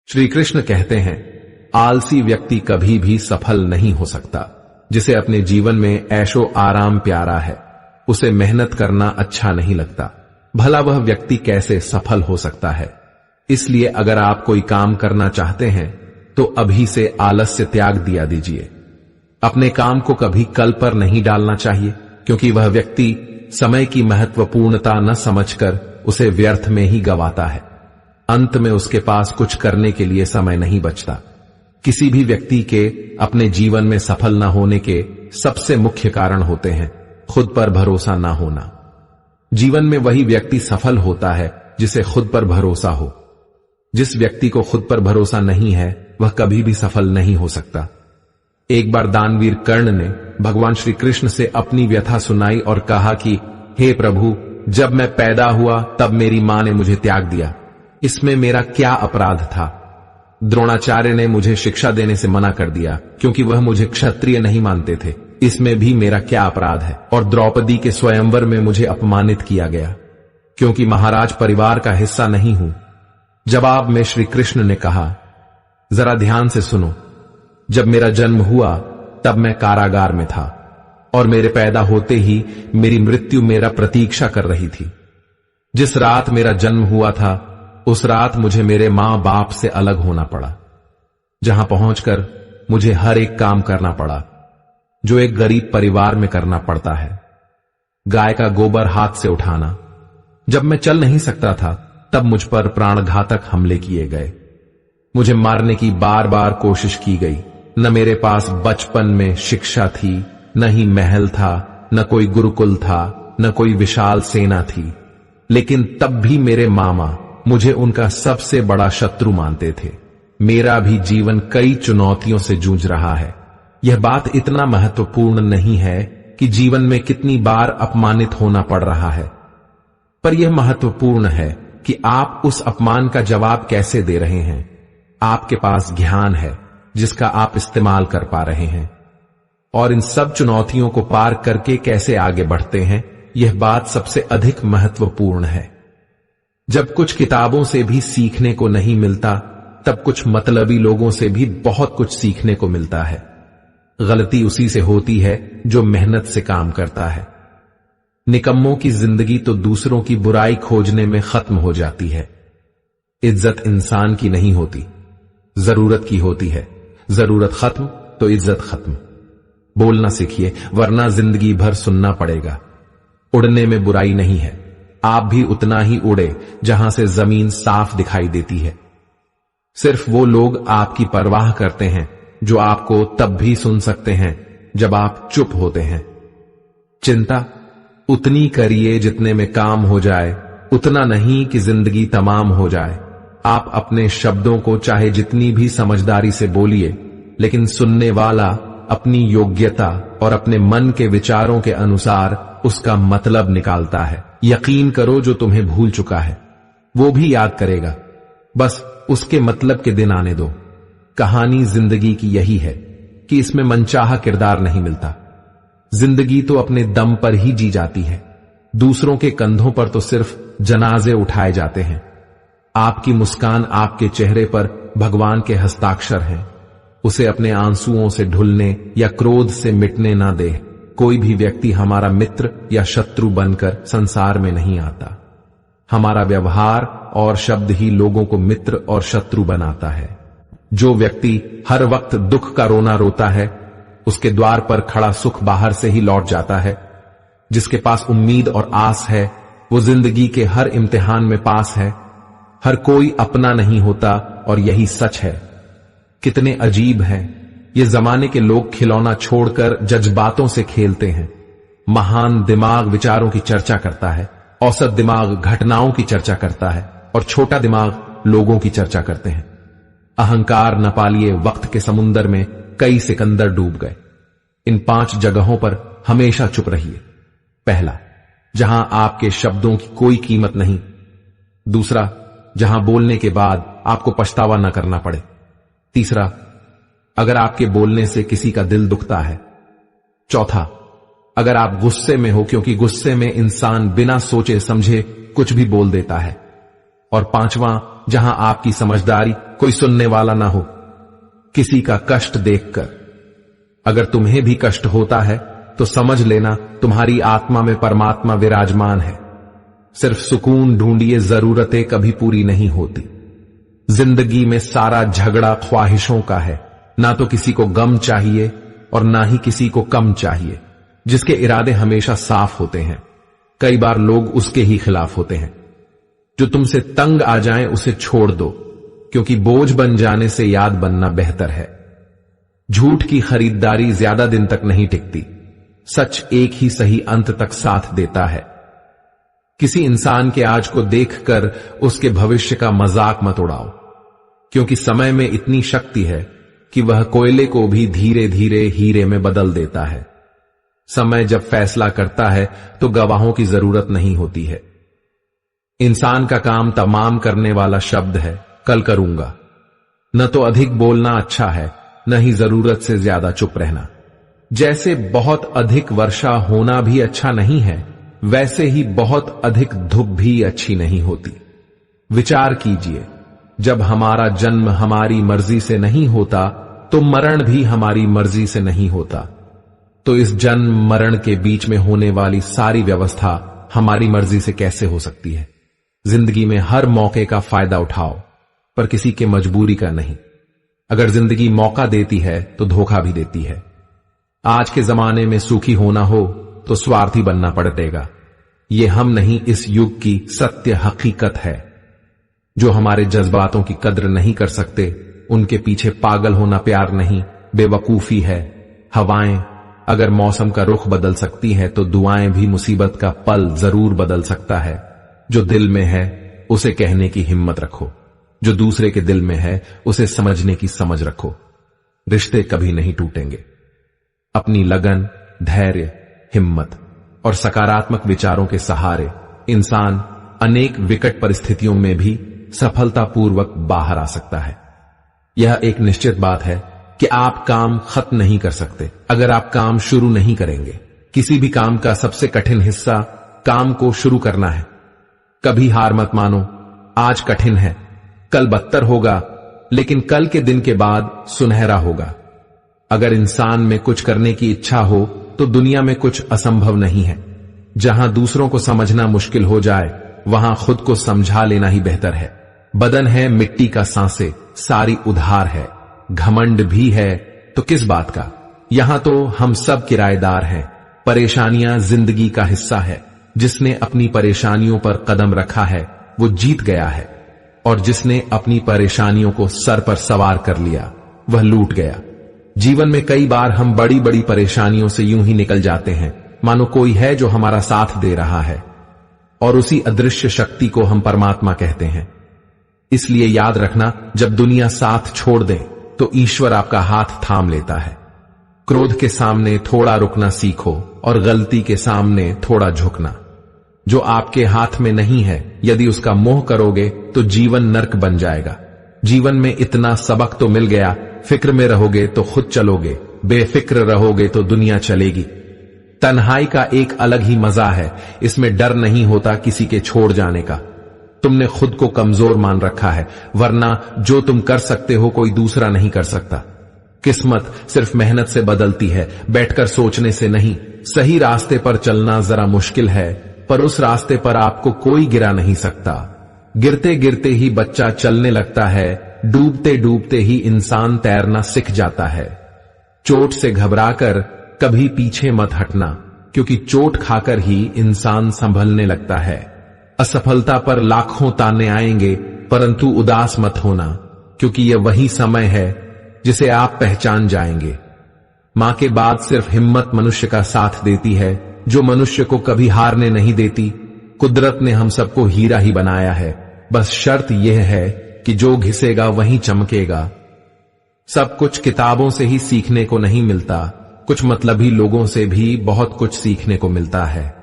श्री कृष्ण कहते हैं, आलसी व्यक्ति कभी भी सफल नहीं हो सकता। जिसे अपने जीवन में ऐशो आराम प्यारा है, उसे मेहनत करना अच्छा नहीं लगता। भला वह व्यक्ति कैसे सफल हो सकता है? इसलिए अगर आप कोई काम करना चाहते हैं तो अभी से आलस्य त्याग दिया दीजिए। अपने काम को कभी कल पर नहीं डालना चाहिए, क्योंकि वह व्यक्ति समय की महत्वपूर्णता न समझकर उसे व्यर्थ में ही गंवाता है। अंत में उसके पास कुछ करने के लिए समय नहीं बचता। किसी भी व्यक्ति के अपने जीवन में सफल न होने के सबसे मुख्य कारण होते हैं खुद पर भरोसा न होना। जीवन में वही व्यक्ति सफल होता है जिसे खुद पर भरोसा हो। जिस व्यक्ति को खुद पर भरोसा नहीं है वह कभी भी सफल नहीं हो सकता। एक बार दानवीर कर्ण ने भगवान श्री कृष्ण से अपनी व्यथा सुनाई और कहा कि हे प्रभु, जब मैं पैदा हुआ तब मेरी मां ने मुझे त्याग दिया। इसमें मेरा क्या अपराध था? द्रोणाचार्य ने मुझे शिक्षा देने से मना कर दिया क्योंकि वह मुझे क्षत्रिय नहीं मानते थे। इसमें भी मेरा क्या अपराध है? और द्रौपदी के स्वयंवर में मुझे अपमानित किया गया क्योंकि महाराज परिवार का हिस्सा नहीं हूं। जवाब में श्री कृष्ण ने कहा, जरा ध्यान से सुनो। जब मेरा जन्म हुआ तब मैं कारागार में था और मेरे पैदा होते ही मेरी मृत्यु मेरा प्रतीक्षा कर रही थी। जिस रात मेरा जन्म हुआ था उस रात मुझे मेरे मां बाप से अलग होना पड़ा, जहां पहुंचकर मुझे हर एक काम करना पड़ा जो एक गरीब परिवार में करना पड़ता है। गाय का गोबर हाथ से उठाना। जब मैं चल नहीं सकता था तब मुझ पर प्राणघातक हमले किए गए। मुझे मारने की बार बार कोशिश की गई। न मेरे पास बचपन में शिक्षा थी, न ही महल था, न कोई गुरुकुल था, न कोई विशाल सेना थी। लेकिन तब भी मेरे मामा मुझे उनका सबसे बड़ा शत्रु मानते थे। मेरा भी जीवन कई चुनौतियों से जूझ रहा है। यह बात इतना महत्वपूर्ण नहीं है कि जीवन में कितनी बार अपमानित होना पड़ रहा है, पर यह महत्वपूर्ण है कि आप उस अपमान का जवाब कैसे दे रहे हैं। आपके पास ज्ञान है जिसका आप इस्तेमाल कर पा रहे हैं, और इन सब चुनौतियों को पार करके कैसे आगे बढ़ते हैं, यह बात सबसे अधिक महत्वपूर्ण है। जब कुछ किताबों से भी सीखने को नहीं मिलता तब कुछ मतलबी लोगों से भी बहुत कुछ सीखने को मिलता है। गलती उसी से होती है जो मेहनत से काम करता है। निकम्मों की जिंदगी तो दूसरों की बुराई खोजने में खत्म हो जाती है। इज्जत इंसान की नहीं होती, जरूरत की होती है। जरूरत खत्म तो इज्जत खत्म। बोलना सीखिए, वरना जिंदगी भर सुनना पड़ेगा। उड़ने में बुराई नहीं है, आप भी उतना ही उड़े जहां से जमीन साफ दिखाई देती है। सिर्फ वो लोग आपकी परवाह करते हैं जो आपको तब भी सुन सकते हैं जब आप चुप होते हैं। चिंता उतनी करिए जितने में काम हो जाए, उतना नहीं कि जिंदगी तमाम हो जाए। आप अपने शब्दों को चाहे जितनी भी समझदारी से बोलिए, लेकिन सुनने वाला अपनी योग्यता और अपने मन के विचारों के अनुसार उसका मतलब निकालता है। यकीन करो, जो तुम्हें भूल चुका है वो भी याद करेगा। बस उसके मतलब के दिन आने दो। कहानी जिंदगी की यही है कि इसमें मनचाहा किरदार नहीं मिलता। जिंदगी तो अपने दम पर ही जी जाती है। दूसरों के कंधों पर तो सिर्फ जनाजे उठाए जाते हैं। आपकी मुस्कान, आपके चेहरे पर भगवान के हस्ताक्षर हैं। उसे अपने आंसुओं से ढुलने या क्रोध से मिटने ना दे। कोई भी व्यक्ति हमारा मित्र या शत्रु बनकर संसार में नहीं आता। हमारा व्यवहार और शब्द ही लोगों को मित्र और शत्रु बनाता है। जो व्यक्ति हर वक्त दुख का रोना रोता है, उसके द्वार पर खड़ा सुख बाहर से ही लौट जाता है। जिसके पास उम्मीद और आस है, वो जिंदगी के हर इम्तिहान में पास है। हर कोई अपना नहीं होता, और यही सच है। कितने अजीब हैं ये जमाने के लोग, खिलौना छोड़कर जज्बातों से खेलते हैं। महान दिमाग विचारों की चर्चा करता है, औसत दिमाग घटनाओं की चर्चा करता है, और छोटा दिमाग लोगों की चर्चा करते हैं। अहंकार न पालिए वक्त के समुंदर में कई सिकंदर डूब गए। इन 5 जगहों पर हमेशा चुप रहिए। पहला, जहां आपके शब्दों की कोई कीमत नहीं। दूसरा, जहां बोलने के बाद आपको पछतावा न करना पड़े। तीसरा, अगर आपके बोलने से किसी का दिल दुखता है। चौथा, अगर आप गुस्से में हो, क्योंकि गुस्से में इंसान बिना सोचे समझे कुछ भी बोल देता है। और पांचवां, जहां आपकी समझदारी कोई सुनने वाला ना हो, किसी का कष्ट देखकर। अगर तुम्हें भी कष्ट होता है तो समझ लेना तुम्हारी आत्मा में परमात्मा विराजमान है। सिर्फ सुकून ढूंढिए, जरूरतें कभी पूरी नहीं होती। जिंदगी में सारा झगड़ा ख्वाहिशों का है। ना तो किसी को गम चाहिए और ना ही किसी को कम चाहिए। जिसके इरादे हमेशा साफ होते हैं, कई बार लोग उसके ही खिलाफ होते हैं। जो तुमसे तंग आ जाए उसे छोड़ दो, क्योंकि बोझ बन जाने से याद बनना बेहतर है। झूठ की खरीदारी ज्यादा दिन तक नहीं टिकती। सच एक ही सही अंत तक साथ देता है। किसी इंसान के आज को देखकर उसके भविष्य का मजाक मत उड़ाओ, क्योंकि समय में इतनी शक्ति है कि वह कोयले को भी धीरे धीरे हीरे में बदल देता है। समय जब फैसला करता है तो गवाहों की जरूरत नहीं होती है। इंसान का काम तमाम करने वाला शब्द है, कल करूंगा। न तो अधिक बोलना अच्छा है, न ही जरूरत से ज्यादा चुप रहना। जैसे बहुत अधिक वर्षा होना भी अच्छा नहीं है, वैसे ही बहुत अधिक धूप भी अच्छी नहीं होती। विचार कीजिए, जब हमारा जन्म हमारी मर्जी से नहीं होता तो मरण भी हमारी मर्जी से नहीं होता। तो इस जन्म मरण के बीच में होने वाली सारी व्यवस्था हमारी मर्जी से कैसे हो सकती है? जिंदगी में हर मौके का फायदा उठाओ, पर किसी के मजबूरी का नहीं। अगर जिंदगी मौका देती है तो धोखा भी देती है। आज के जमाने में सुखी होना हो तो स्वार्थी बनना पड़ेगा। ये हम नहीं, इस युग की सत्य हकीकत है। जो हमारे जज्बातों की कद्र नहीं कर सकते, उनके पीछे पागल होना प्यार नहीं, बेवकूफी है। हवाएं अगर मौसम का रुख बदल सकती हैं तो दुआएं भी मुसीबत का पल जरूर बदल सकता है। जो दिल में है उसे कहने की हिम्मत रखो, जो दूसरे के दिल में है उसे समझने की समझ रखो। रिश्ते कभी नहीं टूटेंगे। अपनी लगन, धैर्य, हिम्मत और सकारात्मक विचारों के सहारे इंसान अनेक विकट परिस्थितियों में भी सफलतापूर्वक बाहर आ सकता है। यह एक निश्चित बात है कि आप काम खत्म नहीं कर सकते अगर आप काम शुरू नहीं करेंगे। किसी भी काम का सबसे कठिन हिस्सा काम को शुरू करना है। कभी हार मत मानो। आज कठिन है, कल बदतर होगा, लेकिन कल के दिन के बाद सुनहरा होगा। अगर इंसान में कुछ करने की इच्छा हो तो दुनिया में कुछ असंभव नहीं है। जहां दूसरों को समझना मुश्किल हो जाए, वहां खुद को समझा लेना ही बेहतर है। बदन है मिट्टी का सांसे, सारी उधार है। घमंड भी है तो किस बात का? यहां तो हम सब किराएदार हैं। परेशानियां जिंदगी का हिस्सा है। जिसने अपनी परेशानियों पर कदम रखा है वो जीत गया है, और जिसने अपनी परेशानियों को सर पर सवार कर लिया वह लूट गया। जीवन में कई बार हम बड़ी बड़ी परेशानियों से यूं ही निकल जाते हैं मानो कोई है जो हमारा साथ दे रहा है, और उसी अदृश्य शक्ति को हम परमात्मा कहते हैं। इसलिए याद रखना, जब दुनिया साथ छोड़ दे तो ईश्वर आपका हाथ थाम लेता है। क्रोध के सामने थोड़ा रुकना सीखो और गलती के सामने थोड़ा झुकना। जो आपके हाथ में नहीं है, यदि उसका मोह करोगे तो जीवन नर्क बन जाएगा। जीवन में इतना सबक तो मिल गया, फिक्र में रहोगे तो खुद चलोगे, बेफिक्र रहोगे तो दुनिया चलेगी। तन्हाई का एक अलग ही मजा है, इसमें डर नहीं होता किसी के छोड़ जाने का। तुमने खुद को कमजोर मान रखा है, वरना जो तुम कर सकते हो कोई दूसरा नहीं कर सकता। किस्मत सिर्फ मेहनत से बदलती है, बैठकर सोचने से नहीं। सही रास्ते पर चलना जरा मुश्किल है, पर उस रास्ते पर आपको कोई गिरा नहीं सकता। गिरते गिरते ही बच्चा चलने लगता है, डूबते डूबते ही इंसान तैरना सीख जाता है। चोट से घबराकर कभी पीछे मत हटना, क्योंकि चोट खाकर ही इंसान संभलने लगता है। असफलता पर लाखों ताने आएंगे, परंतु उदास मत होना, क्योंकि यह वही समय है जिसे आप पहचान जाएंगे। मां के बाद सिर्फ हिम्मत मनुष्य का साथ देती है, जो मनुष्य को कभी हारने नहीं देती। कुदरत ने हम सबको हीरा ही बनाया है, बस शर्त यह है कि जो घिसेगा वहीं चमकेगा। सब कुछ किताबों से ही सीखने को नहीं मिलता, कुछ मतलबी लोगों से भी बहुत कुछ सीखने को मिलता है।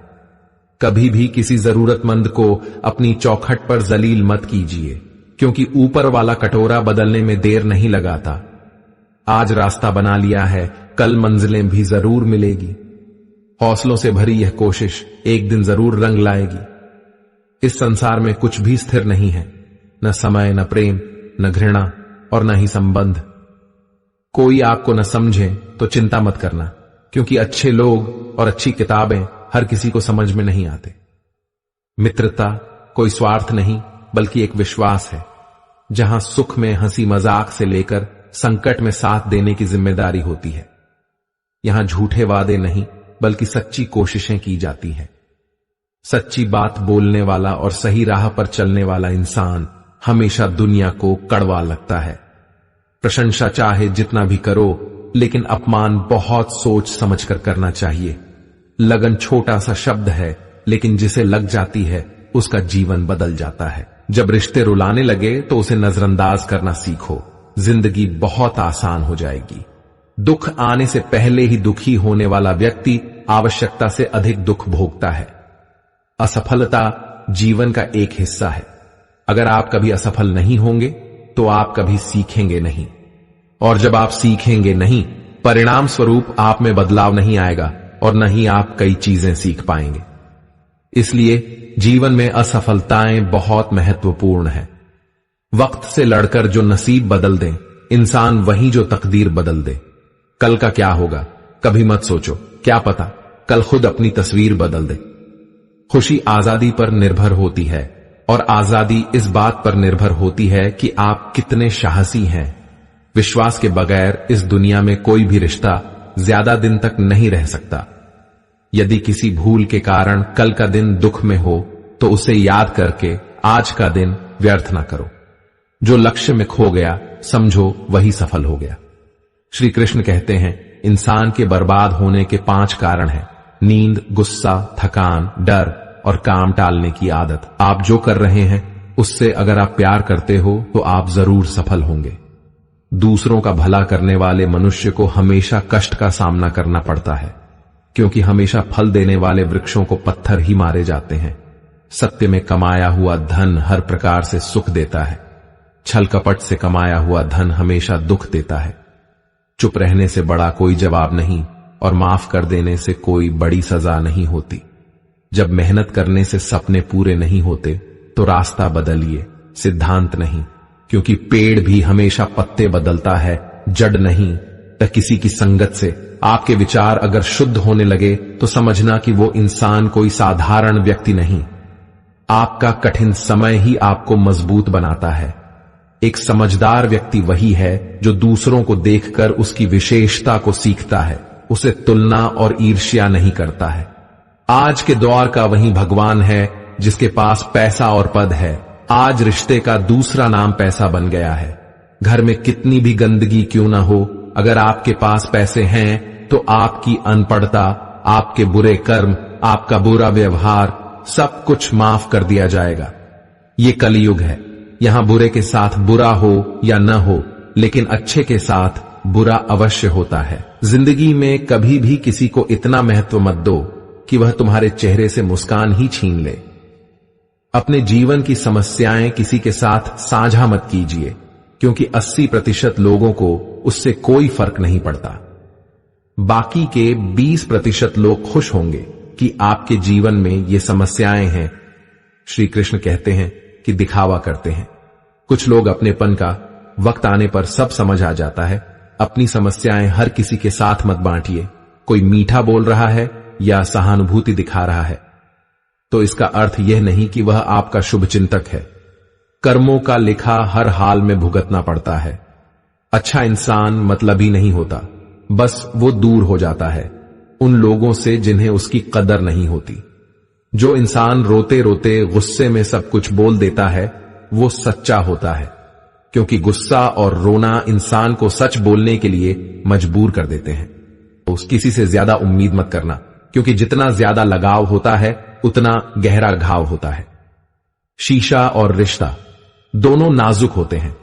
कभी भी किसी जरूरतमंद को अपनी चौखट पर जलील मत कीजिए, क्योंकि ऊपर वाला कटोरा बदलने में देर नहीं लगाता। आज रास्ता बना लिया है, कल मंजिलें भी जरूर मिलेगी। हौसलों से भरी यह कोशिश एक दिन जरूर रंग लाएगी। इस संसार में कुछ भी स्थिर नहीं है, न समय, न प्रेम, न घृणा, और न ही संबंध। कोई आपको न समझे तो चिंता मत करना, क्योंकि अच्छे लोग और अच्छी किताबें हर किसी को समझ में नहीं आते। मित्रता कोई स्वार्थ नहीं बल्कि एक विश्वास है, जहां सुख में हंसी मजाक से लेकर संकट में साथ देने की जिम्मेदारी होती है। यहां झूठे वादे नहीं बल्कि सच्ची कोशिशें की जाती हैं। सच्ची बात बोलने वाला और सही राह पर चलने वाला इंसान हमेशा दुनिया को कड़वा लगता है। प्रशंसा चाहे जितना भी करो, लेकिन अपमान बहुत सोच समझकर करना चाहिए। लगन छोटा सा शब्द है, लेकिन जिसे लग जाती है उसका जीवन बदल जाता है। जब रिश्ते रुलाने लगे तो उसे नजरअंदाज करना सीखो, जिंदगी बहुत आसान हो जाएगी। दुख आने से पहले ही दुखी होने वाला व्यक्ति आवश्यकता से अधिक दुख भोगता है। असफलता जीवन का एक हिस्सा है। अगर आप कभी असफल नहीं होंगे तो आप कभी सीखेंगे नहीं, और जब आप सीखेंगे नहीं, परिणाम स्वरूप आप में बदलाव नहीं आएगा और न ही आप कई चीजें सीख पाएंगे। इसलिए जीवन में असफलताएं बहुत महत्वपूर्ण है। वक्त से लड़कर जो नसीब बदल दे इंसान, वही जो तकदीर बदल दे। कल का क्या होगा कभी मत सोचो, क्या पता कल खुद अपनी तस्वीर बदल दे। खुशी आजादी पर निर्भर होती है, और आजादी इस बात पर निर्भर होती है कि आप कितने साहसी हैं। विश्वास के बगैर इस दुनिया में कोई भी रिश्ता ज्यादा दिन तक नहीं रह सकता। यदि किसी भूल के कारण कल का दिन दुख में हो तो उसे याद करके आज का दिन व्यर्थ ना करो। जो लक्ष्य में खो गया समझो वही सफल हो गया। श्री कृष्ण कहते हैं, इंसान के बर्बाद होने के 5 कारण हैं: नींद, गुस्सा, थकान, डर और काम टालने की आदत। आप जो कर रहे हैं उससे अगर आप प्यार करते हो तो आप जरूर सफल होंगे। दूसरों का भला करने वाले मनुष्य को हमेशा कष्ट का सामना करना पड़ता है, क्योंकि हमेशा फल देने वाले वृक्षों को पत्थर ही मारे जाते हैं। सत्य में कमाया हुआ धन हर प्रकार से सुख देता है, छल कपट से कमाया हुआ धन हमेशा दुख देता है। चुप रहने से बड़ा कोई जवाब नहीं, और माफ कर देने से कोई बड़ी सजा नहीं होती। जब मेहनत करने से सपने पूरे नहीं होते तो रास्ता बदलिए, सिद्धांत नहीं, क्योंकि पेड़ भी हमेशा पत्ते बदलता है, जड़ नहीं। तो किसी की संगत से आपके विचार अगर शुद्ध होने लगे तो समझना कि वो इंसान कोई साधारण व्यक्ति नहीं। आपका कठिन समय ही आपको मजबूत बनाता है। एक समझदार व्यक्ति वही है जो दूसरों को देखकर उसकी विशेषता को सीखता है, उसे तुलना और ईर्ष्या नहीं करता है। आज के दौर का वही भगवान है जिसके पास पैसा और पद है। आज रिश्ते का दूसरा नाम पैसा बन गया है। घर में कितनी भी गंदगी क्यों ना हो, अगर आपके पास पैसे हैं तो आपकी अनपढ़ता, आपके बुरे कर्म, आपका बुरा व्यवहार, सब कुछ माफ कर दिया जाएगा। ये कलयुग है, यहां बुरे के साथ बुरा हो या न हो, लेकिन अच्छे के साथ बुरा अवश्य होता है। जिंदगी में कभी भी किसी को इतना महत्व मत दो कि वह तुम्हारे चेहरे से मुस्कान ही छीन ले। अपने जीवन की समस्याएं किसी के साथ साझा मत कीजिए, क्योंकि 80% लोगों को उससे कोई फर्क नहीं पड़ता। बाकी के 20% लोग खुश होंगे कि आपके जीवन में ये समस्याएं हैं। श्री कृष्ण कहते हैं कि दिखावा करते हैं। कुछ लोग अपनेपन का वक्त आने पर सब समझ आ जाता है। अपनी समस्याएं हर किसी के साथ मत बांटिए। कोई मीठा बोल रहा है या सहानुभूति दिखा रहा है तो इसका अर्थ यह नहीं कि वह आपका शुभ चिंतक है। कर्मों का लिखा हर हाल में भुगतना पड़ता है। अच्छा इंसान मतलबी नहीं होता, बस वो दूर हो जाता है उन लोगों से जिन्हें उसकी कदर नहीं होती। जो इंसान रोते रोते गुस्से में सब कुछ बोल देता है वो सच्चा होता है, क्योंकि गुस्सा और रोना इंसान को सच बोलने के लिए मजबूर कर देते हैं। तो किसी से ज्यादा उम्मीद मत करना, क्योंकि जितना ज्यादा लगाव होता है उतना गहरा घाव होता है। शीशा और रिश्ता दोनों नाजुक होते हैं,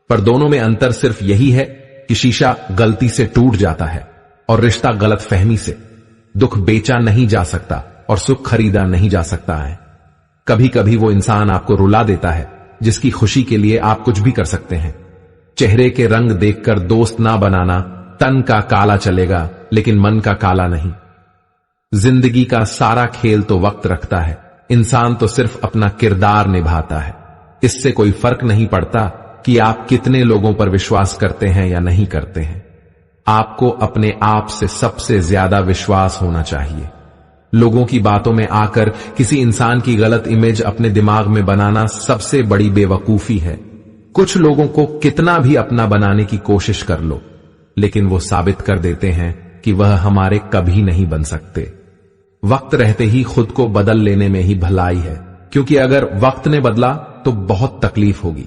पर दोनों में अंतर सिर्फ यही है कि शीशा गलती से टूट जाता है और रिश्ता गलत फहमी से। दुख बेचा नहीं जा सकता और सुख खरीदा नहीं जा सकता है। कभी कभी वो इंसान आपको रुला देता है जिसकी खुशी के लिए आप कुछ भी कर सकते हैं। चेहरे के रंग देखकर दोस्त ना बनाना। तन का काला चलेगा लेकिन मन का काला नहीं। जिंदगी का सारा खेल तो वक्त रखता है, इंसान तो सिर्फ अपना किरदार निभाता है। इससे कोई फर्क नहीं पड़ता कि आप कितने लोगों पर विश्वास करते हैं या नहीं करते हैं। आपको अपने आप से सबसे ज्यादा विश्वास होना चाहिए। लोगों की बातों में आकर किसी इंसान की गलत इमेज अपने दिमाग में बनाना सबसे बड़ी बेवकूफी है। कुछ लोगों को कितना भी अपना बनाने की कोशिश कर लो, लेकिन वो साबित कर देते हैं कि वह हमारे कभी नहीं बन सकते। वक्त रहते ही खुद को बदल लेने में ही भलाई है, क्योंकि अगर वक्त ने बदला तो बहुत तकलीफ होगी।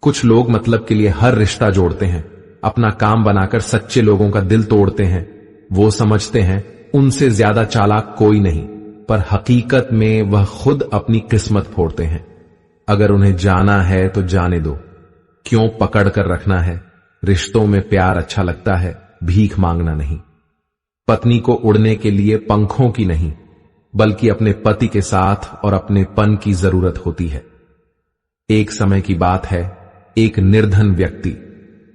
कुछ लोग मतलब के लिए हर रिश्ता जोड़ते हैं, अपना काम बनाकर सच्चे लोगों का दिल तोड़ते हैं। वो समझते हैं उनसे ज्यादा चालाक कोई नहीं, पर हकीकत में वह खुद अपनी किस्मत फोड़ते हैं। अगर उन्हें जाना है तो जाने दो, क्यों पकड़ कर रखना है। रिश्तों में प्यार अच्छा लगता है, भीख मांगना नहीं। पत्नी को उड़ने के लिए पंखों की नहीं, बल्कि अपने पति के साथ और अपने पन की जरूरत होती है। एक समय की बात है, एक निर्धन व्यक्ति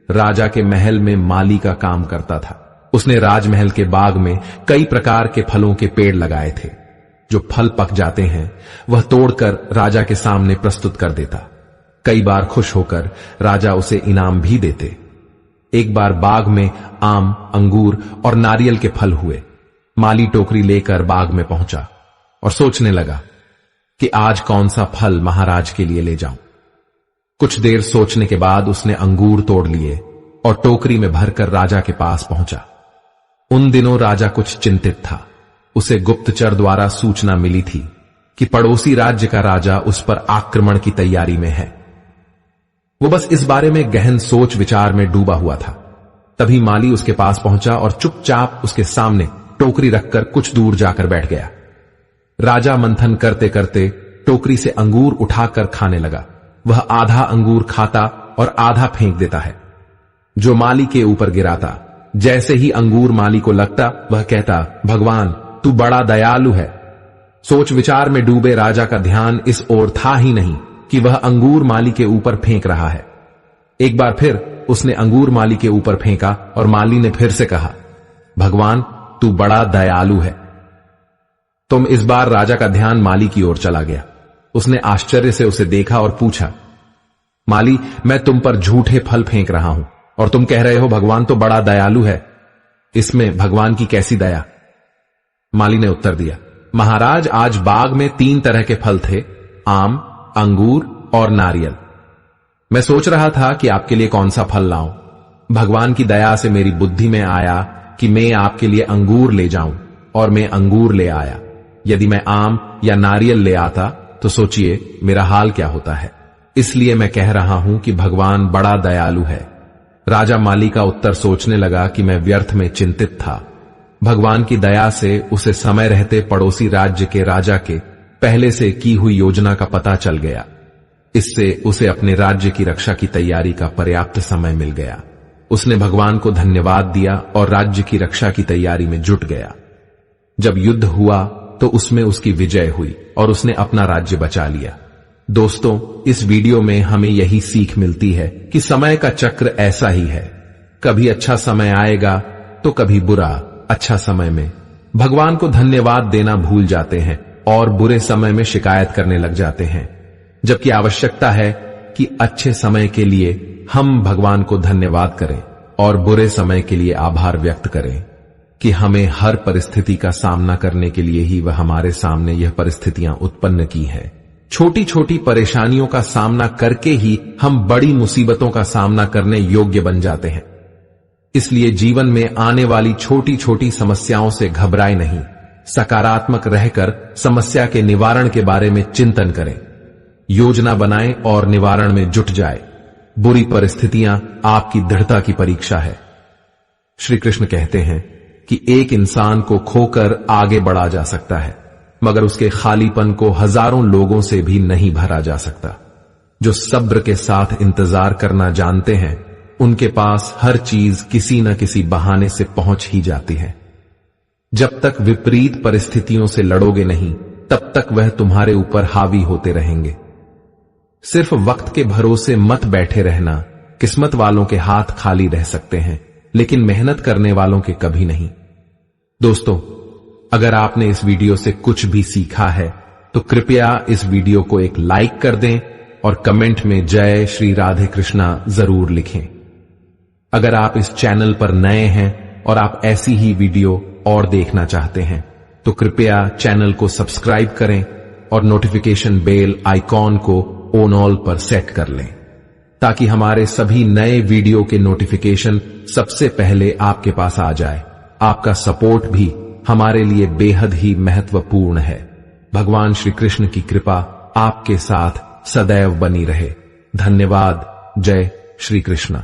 राजा के महल में माली का काम करता था। उसने राजमहल के बाग में कई प्रकार के फलों के पेड़ लगाए थे। जो फल पक जाते हैं वह तोड़कर राजा के सामने प्रस्तुत कर देता। कई बार खुश होकर राजा उसे इनाम भी देते। एक बार बाग में आम, अंगूर और नारियल के फल हुए। माली टोकरी लेकर बाग में पहुंचा और सोचने लगा कि आज कौन सा फल महाराज के लिए ले जाऊं। कुछ देर सोचने के बाद उसने अंगूर तोड़ लिए और टोकरी में भरकर राजा के पास पहुंचा। उन दिनों राजा कुछ चिंतित था। उसे गुप्तचर द्वारा सूचना मिली थी कि पड़ोसी राज्य का राजा उस पर आक्रमण की तैयारी में है। वो बस इस बारे में गहन सोच विचार में डूबा हुआ था। तभी माली उसके पास पहुंचा और चुपचाप उसके सामने टोकरी रखकर कुछ दूर जाकर बैठ गया। राजा मंथन करते करते टोकरी से अंगूर उठाकर खाने लगा। वह आधा अंगूर खाता और आधा फेंक देता है, जो माली के ऊपर गिराता। जैसे ही अंगूर माली को लगता, वह कहता, भगवान तू बड़ा दयालु है। सोच विचार में डूबे राजा का ध्यान इस ओर था ही नहीं कि वह अंगूर माली के ऊपर फेंक रहा है। एक बार फिर उसने अंगूर माली के ऊपर फेंका और माली ने फिर से कहा, भगवान तू बड़ा दयालु है। तुम इस बार राजा का ध्यान माली की ओर चला गया। उसने आश्चर्य से उसे देखा और पूछा, माली मैं तुम पर झूठे फल फेंक रहा हूं और तुम कह रहे हो भगवान तो बड़ा दयालु है। इसमें भगवान की कैसी दया। माली ने उत्तर दिया, महाराज आज बाग में 3 तरह के फल थे, आम, अंगूर और नारियल। मैं सोच रहा था कि आपके लिए कौन सा फल लाऊं। भगवान की दया से मेरी बुद्धि में आया कि मैं आपके लिए अंगूर ले जाऊं और मैं अंगूर ले आया। यदि मैं आम या नारियल ले आता तो सोचिए मेरा हाल क्या होता है। इसलिए मैं कह रहा हूं कि भगवान बड़ा दयालु है। राजा माली का उत्तर सोचने लगा कि मैं व्यर्थ में चिंतित था। भगवान की दया से उसे समय रहते पड़ोसी राज्य के राजा के पहले से की हुई योजना का पता चल गया। इससे उसे अपने राज्य की रक्षा की तैयारी का पर्याप्त समय मिल गया। उसने भगवान को धन्यवाद दिया और राज्य की रक्षा की तैयारी में जुट गया। जब युद्ध हुआ तो उसमें उसकी विजय हुई और उसने अपना राज्य बचा लिया। दोस्तों, इस वीडियो में हमें यही सीख मिलती है कि समय का चक्र ऐसा ही है। कभी अच्छा समय आएगा तो कभी बुरा। अच्छा समय में भगवान को धन्यवाद देना भूल जाते हैं और बुरे समय में शिकायत करने लग जाते हैं, जबकि आवश्यकता है कि अच्छे समय के लिए हम भगवान को धन्यवाद करें और बुरे समय के लिए आभार व्यक्त करें कि हमें हर परिस्थिति का सामना करने के लिए ही वह हमारे सामने यह परिस्थितियां उत्पन्न की है। छोटी छोटी परेशानियों का सामना करके ही हम बड़ी मुसीबतों का सामना करने योग्य बन जाते हैं। इसलिए जीवन में आने वाली छोटी छोटी समस्याओं से घबराए नहीं, सकारात्मक रहकर समस्या के निवारण के बारे में चिंतन करें, योजना बनाएं और निवारण में जुट जाए। बुरी परिस्थितियां आपकी दृढ़ता की परीक्षा है। श्री कृष्ण कहते हैं कि एक इंसान को खोकर आगे बढ़ा जा सकता है, मगर उसके खालीपन को हजारों लोगों से भी नहीं भरा जा सकता। जो सब्र के साथ इंतजार करना जानते हैं, उनके पास हर चीज किसी न किसी बहाने से पहुंच ही जाती है। जब तक विपरीत परिस्थितियों से लड़ोगे नहीं, तब तक वह तुम्हारे ऊपर हावी होते रहेंगे। सिर्फ वक्त के भरोसे मत बैठे रहना। किस्मत वालों के हाथ खाली रह सकते हैं, लेकिन मेहनत करने वालों के कभी नहीं। दोस्तों, अगर आपने इस वीडियो से कुछ भी सीखा है तो कृपया इस वीडियो को एक लाइक कर दें और कमेंट में जय श्री राधे कृष्णा जरूर लिखें। अगर आप इस चैनल पर नए हैं और आप ऐसी ही वीडियो और देखना चाहते हैं तो कृपया चैनल को सब्सक्राइब करें और नोटिफिकेशन बेल आइकॉन को ऑन ऑल पर सेट कर लें ताकि हमारे सभी नए वीडियो के नोटिफिकेशन सबसे पहले आपके पास आ जाए। आपका सपोर्ट भी हमारे लिए बेहद ही महत्वपूर्ण है। भगवान श्री कृष्ण की कृपा आपके साथ सदैव बनी रहे। धन्यवाद। जय श्री कृष्ण।